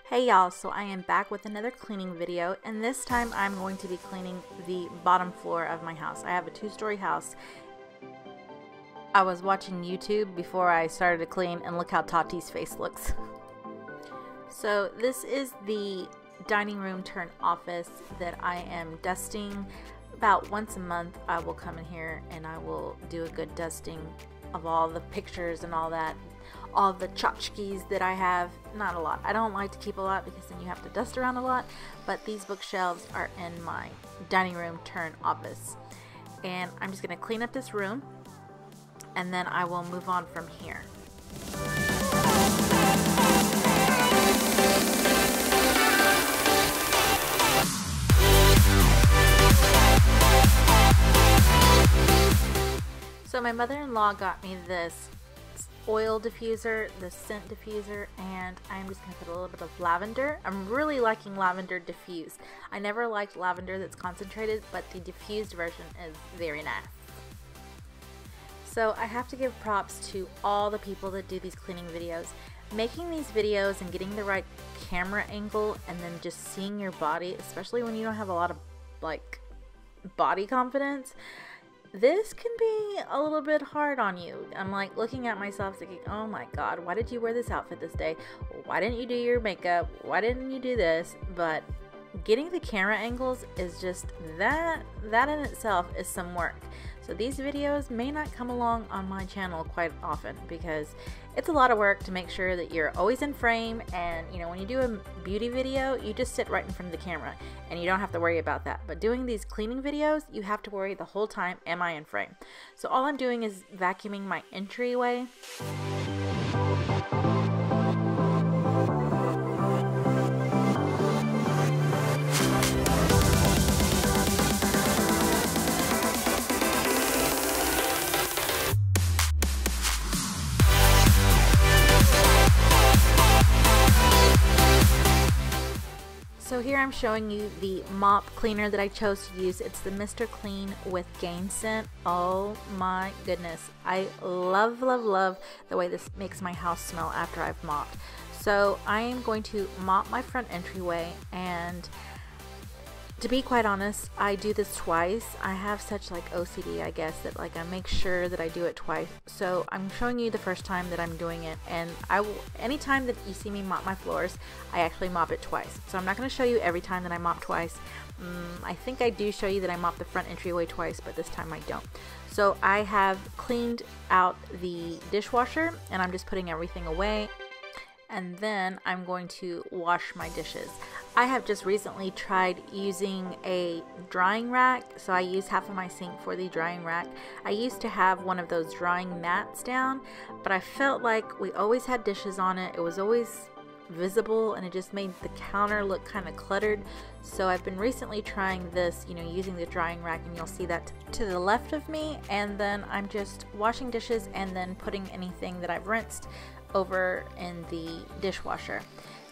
Hey y'all, so I am back with another cleaning video, and this time I'm going to be cleaning the bottom floor of my house. I have a two-story house. I was watching YouTube before I started to clean, and look how Tati's face looks. So this is the dining room turned office that I am dusting. About once a month I will come in here and I will do a good dusting of all the pictures and all that. All the tchotchkes that I have. Not a lot. I don't like to keep a lot because then you have to dust around a lot, but these bookshelves are in my dining room turn office. And I'm just going to clean up this room and then I will move on from here. So my mother-in-law got me this oil diffuser, the scent diffuser, and I'm just going to put a little bit of lavender. I'm really liking lavender diffused. I never liked lavender that's concentrated, but the diffused version is very nice. So I have to give props to all the people that do these cleaning videos. Making these videos and getting the right camera angle and then just seeing your body, especially when you don't have a lot of like body confidence, this can be a little bit hard on you. I'm like looking at myself thinking, oh my god, why did you wear this outfit this day? Why didn't you do your makeup? Why didn't you do this? But getting the camera angles is just that in itself is some work. So these videos may not come along on my channel quite often because it's a lot of work to make sure that you're always in frame, and you know, when you do a beauty video you just sit right in front of the camera and you don't have to worry about that. But doing these cleaning videos, you have to worry the whole time, am I in frame? So all I'm doing is vacuuming my entryway. So here I'm showing you the mop cleaner that I chose to use. It's the Mr. Clean with Gain Scent. Oh my goodness. I love the way this makes my house smell after I've mopped. So I am going to mop my front entryway, and to be quite honest, I do this twice. I have such like OCD, I guess, that like I make sure that I do it twice. So I'm showing you the first time that I'm doing it, and I will, anytime that you see me mop my floors, I actually mop it twice. So I'm not going to show you every time that I mop twice. I think I do show you that I mop the front entryway twice, but this time I don't. So I have cleaned out the dishwasher and I'm just putting everything away. And then I'm going to wash my dishes. I have just recently tried using a drying rack, so I use half of my sink for the drying rack. I used to have one of those drying mats down, but I felt like we always had dishes on it. It was always visible and it just made the counter look kind of cluttered. So I've been recently trying this, you know, using the drying rack, and you'll see that to the left of me, and then I'm just washing dishes and then putting anything that I've rinsed over in the dishwasher.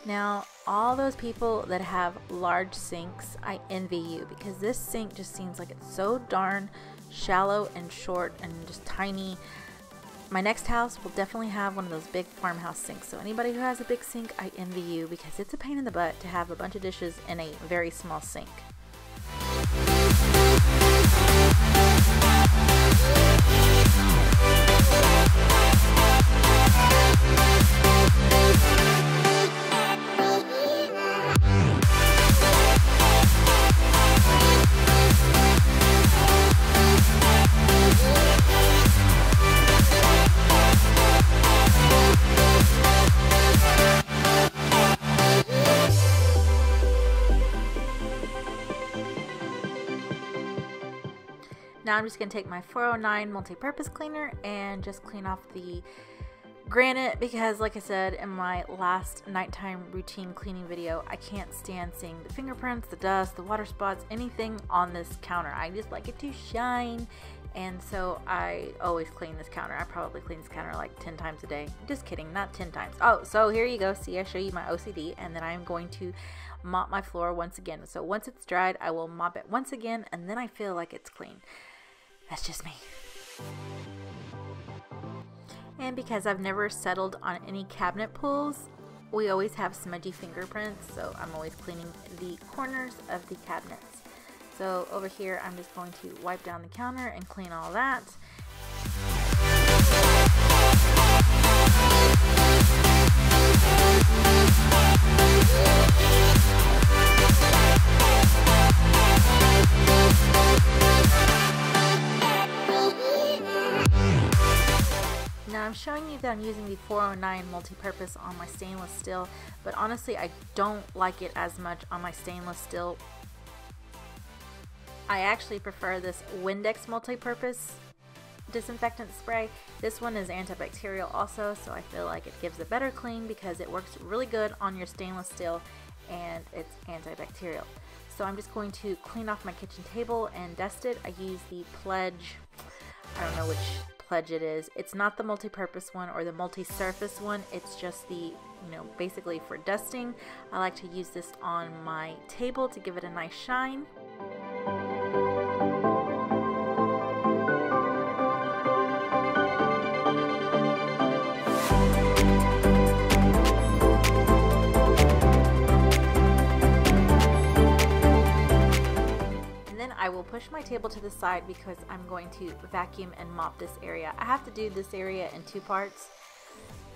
Now, all those people that have large sinks, I envy you, because this sink just seems like it's so darn shallow and short and just tiny. My next house will definitely have one of those big farmhouse sinks. So anybody who has a big sink, I envy you, because it's a pain in the butt to have a bunch of dishes in a very small sink. Now I'm just going to take my 409 multi-purpose cleaner and just clean off the granite, because like I said in my last nighttime routine cleaning video, I can't stand seeing the fingerprints, the dust, the water spots, anything on this counter. I just like it to shine, and so I always clean this counter. I probably clean this counter like 10 times a day. Just kidding, not 10 times. Oh, so here you go. See, I show you my OCD, and then I'm going to mop my floor once again. So once it's dried, I will mop it once again, and then I feel like it's clean. That's just me. And because I've never settled on any cabinet pulls, we always have smudgy fingerprints, so I'm always cleaning the corners of the cabinets. So over here, I'm just going to wipe down the counter and clean all that. Now I'm showing you that I'm using the 409 multi-purpose on my stainless steel, but honestly I don't like it as much on my stainless steel. I actually prefer this Windex multi-purpose disinfectant spray. This one is antibacterial also, so I feel like it gives a better clean because it works really good on your stainless steel and it's antibacterial. So I'm just going to clean off my kitchen table and dust it. I use the Pledge, I don't know which Pledge it is. It's not the multi-purpose one or the multi-surface one. It's just the, basically for dusting. I like to use this on my table to give it a nice shine. I will push my table to the side because I'm going to vacuum and mop this area. I have to do this area in two parts.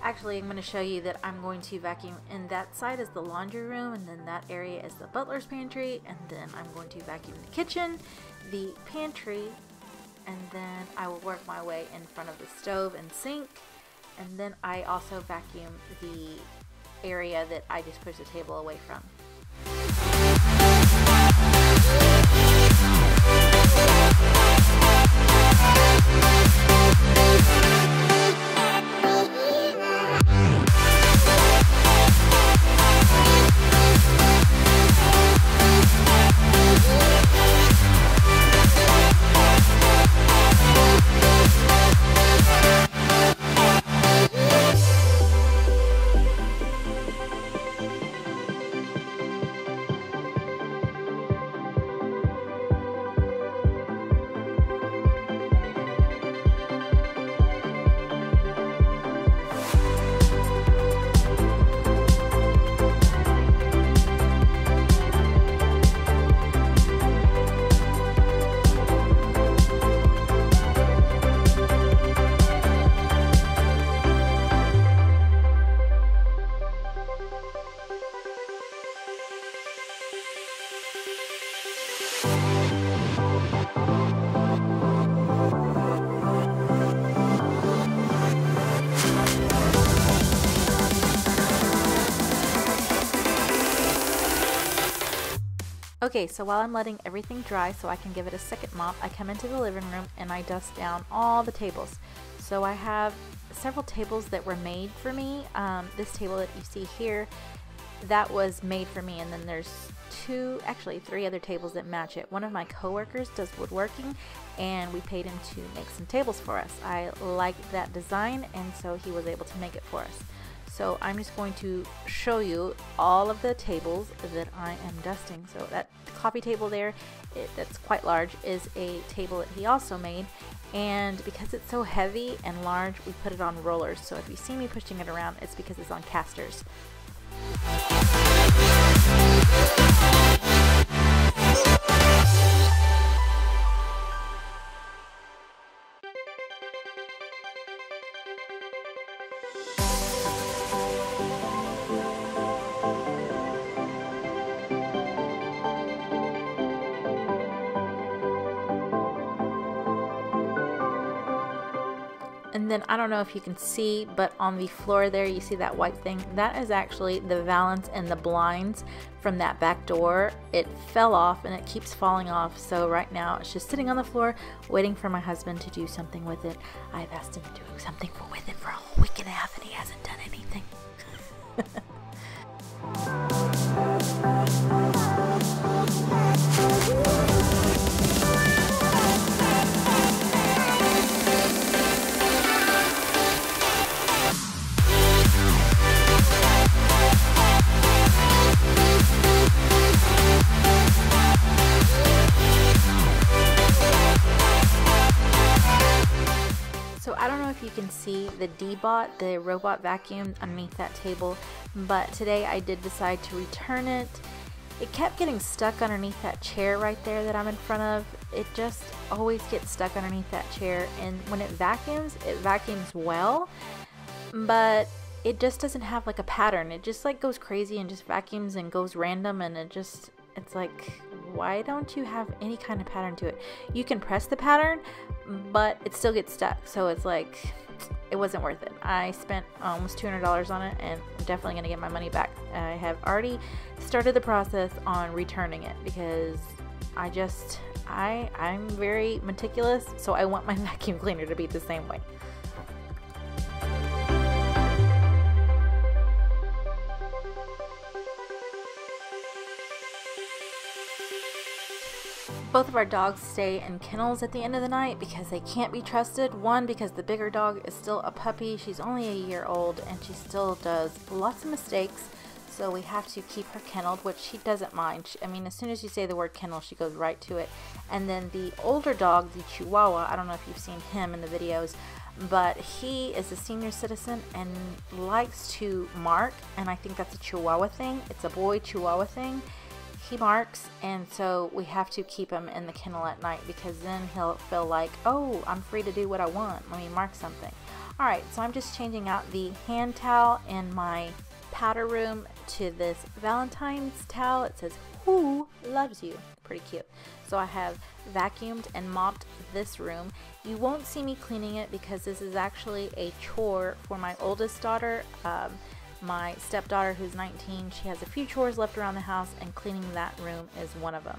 Actually, I'm going to show you that I'm going to vacuum, and that side is the laundry room, and then that area is the butler's pantry, and then I'm going to vacuum the kitchen, the pantry, and then I will work my way in front of the stove and sink, and then I also vacuum the area that I just pushed the table away from. Okay, so while I'm letting everything dry so I can give it a second mop, I come into the living room and I dust down all the tables. So I have several tables that were made for me. This table that you see here, that was made for me, and then there's actually three other tables that match it. One of my coworkers does woodworking, and we paid him to make some tables for us. I liked that design, and so he was able to make it for us. So I'm just going to show you all of the tables that I am dusting. So that coffee table there, that's quite large, is a table that he also made. And because it's so heavy and large, we put it on rollers. So if you see me pushing it around, it's because it's on casters. And then I don't know if you can see, but on the floor there you see that white thing. That is actually the valance and the blinds from that back door. It fell off and it keeps falling off, so right now it's just sitting on the floor waiting for my husband to do something with it. I've asked him to do something with it for a whole week and a half and he hasn't done anything. So I don't know if you can see the D-Bot, the robot vacuum underneath that table. but today I did decide to return it. It kept getting stuck underneath that chair right there that I'm in front of. It just always gets stuck underneath that chair, and when it vacuums well, but it just doesn't have like a pattern. It just like goes crazy and just vacuums and goes random, and it's like, why don't you have any kind of pattern to it? You can press the pattern, but it still gets stuck. So it's like, it wasn't worth it. I spent almost $200 on it, and I'm definitely going to get my money back. I have already started the process on returning it because I'm very meticulous, so I want my vacuum cleaner to be the same way. Both of our dogs stay in kennels at the end of the night because they can't be trusted. One, because the bigger dog is still a puppy. She's only a year old and she still does lots of mistakes. So we have to keep her kenneled, which she doesn't mind. I mean, as soon as you say the word kennel, she goes right to it. And then the older dog, the Chihuahua, I don't know if you've seen him in the videos, but he is a senior citizen and likes to mark. And I think that's a Chihuahua thing. It's a boy Chihuahua thing. He marks, and so we have to keep him in the kennel at night because then he'll feel like, oh, I'm free to do what I want. Let me mark something. Alright, so I'm just changing out the hand towel in my powder room to this Valentine's towel. It says, "Who loves you?" Pretty cute. So I have vacuumed and mopped this room. You won't see me cleaning it because this is actually a chore for my oldest daughter. My stepdaughter, who's 19, she has a few chores left around the house, and cleaning that room is one of them.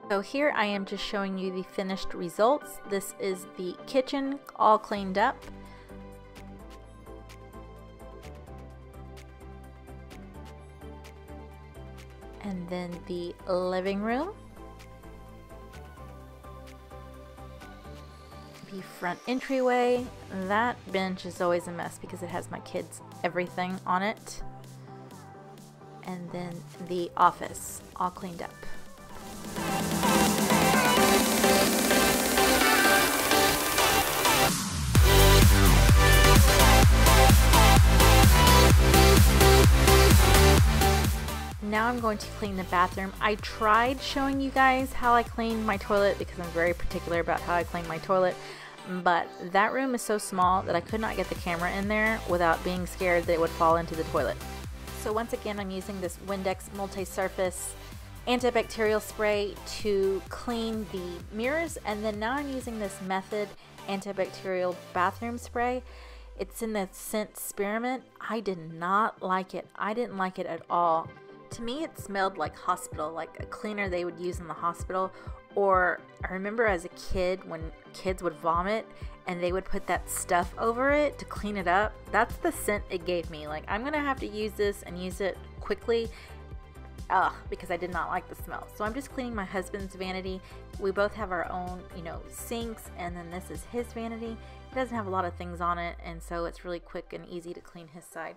So here I am just showing you the finished results. This is the kitchen all cleaned up. And then the living room, the front entryway. That bench is always a mess because it has my kids' everything on it. And then the office, all cleaned up. Now I'm going to clean the bathroom. I tried showing you guys how I cleaned my toilet because I'm very particular about how I clean my toilet, but that room is so small that I could not get the camera in there without being scared that it would fall into the toilet. So once again, I'm using this Windex multi-surface antibacterial spray to clean the mirrors, and then now I'm using this Method antibacterial bathroom spray. It's in the scent Spearmint. I did not like it. I didn't like it at all. To me, it smelled like hospital, like a cleaner they would use in the hospital. Or I remember as a kid when kids would vomit and they would put that stuff over it to clean it up. That's the scent it gave me. Like, I'm gonna have to use this and use it quickly because I did not like the smell. So I'm just cleaning my husband's vanity. We both have our own, sinks, and then this is his vanity. It doesn't have a lot of things on it, and so it's really quick and easy to clean his side.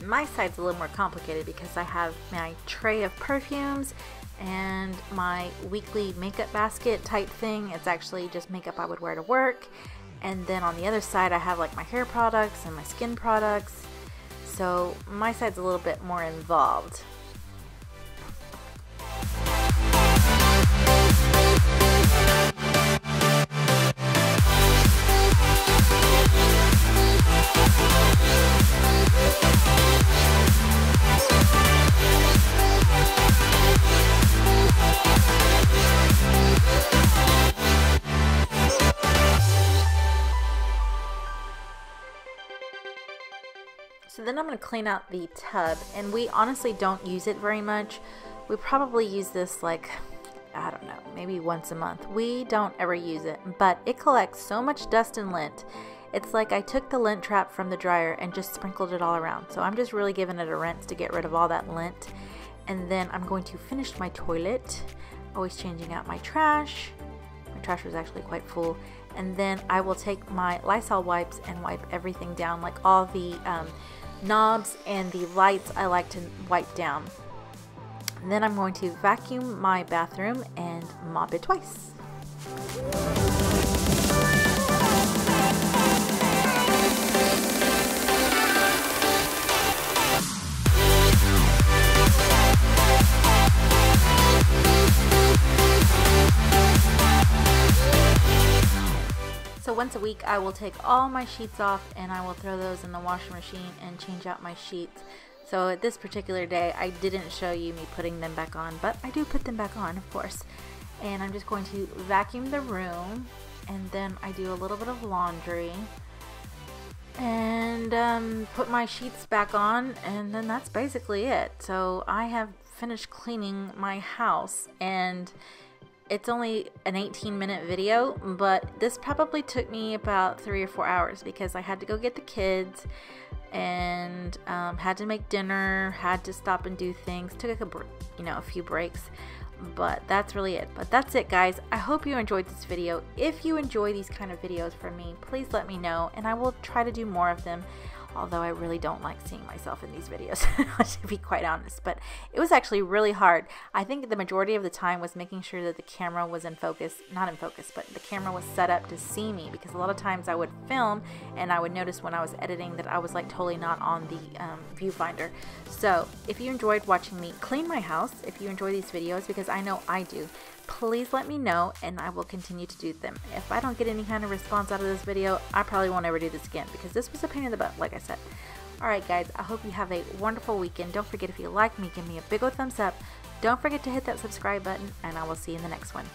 My side's a little more complicated because I have my tray of perfumes and my weekly makeup basket type thing. It's actually just makeup I would wear to work. And then on the other side I have like my hair products and my skin products. So my side's a little bit more involved. So then I'm going to clean out the tub, and we honestly don't use it very much. We probably use this like, I don't know, maybe once a month. We don't ever use it, but it collects so much dust and lint. It's like I took the lint trap from the dryer and just sprinkled it all around. So I'm just really giving it a rinse to get rid of all that lint. And then I'm going to finish my toilet, always changing out my trash. My trash was actually quite full. And then I will take my Lysol wipes and wipe everything down, like all the knobs and the lights I like to wipe down. And then I'm going to vacuum my bathroom and mop it twice. So once a week I will take all my sheets off and I will throw those in the washing machine and change out my sheets. So at this particular day I didn't show you me putting them back on, but I do put them back on, of course. And I'm just going to vacuum the room, and then I do a little bit of laundry and put my sheets back on, and then that's basically it. So I have finished cleaning my house, and it's only an 18-minute video, but this probably took me about 3 or 4 hours because I had to go get the kids and had to make dinner, had to stop and do things, took a few breaks, but that's really it. But that's it, guys. I hope you enjoyed this video. If you enjoy these kind of videos from me, please let me know and I will try to do more of them. Although I really don't like seeing myself in these videos, to be quite honest. But it was actually really hard. I think the majority of the time was making sure that the camera was in focus, not in focus, but the camera was set up to see me, because a lot of times I would film and I would notice when I was editing that I was like totally not on the viewfinder. So if you enjoyed watching me clean my house, if you enjoy these videos, because I know I do, please let me know and I will continue to do them. If I don't get any kind of response out of this video, I probably won't ever do this again, because this was a pain in the butt, like I said. Alright guys, I hope you have a wonderful weekend. Don't forget, if you like me, give me a big old thumbs up. Don't forget to hit that subscribe button, and I will see you in the next one.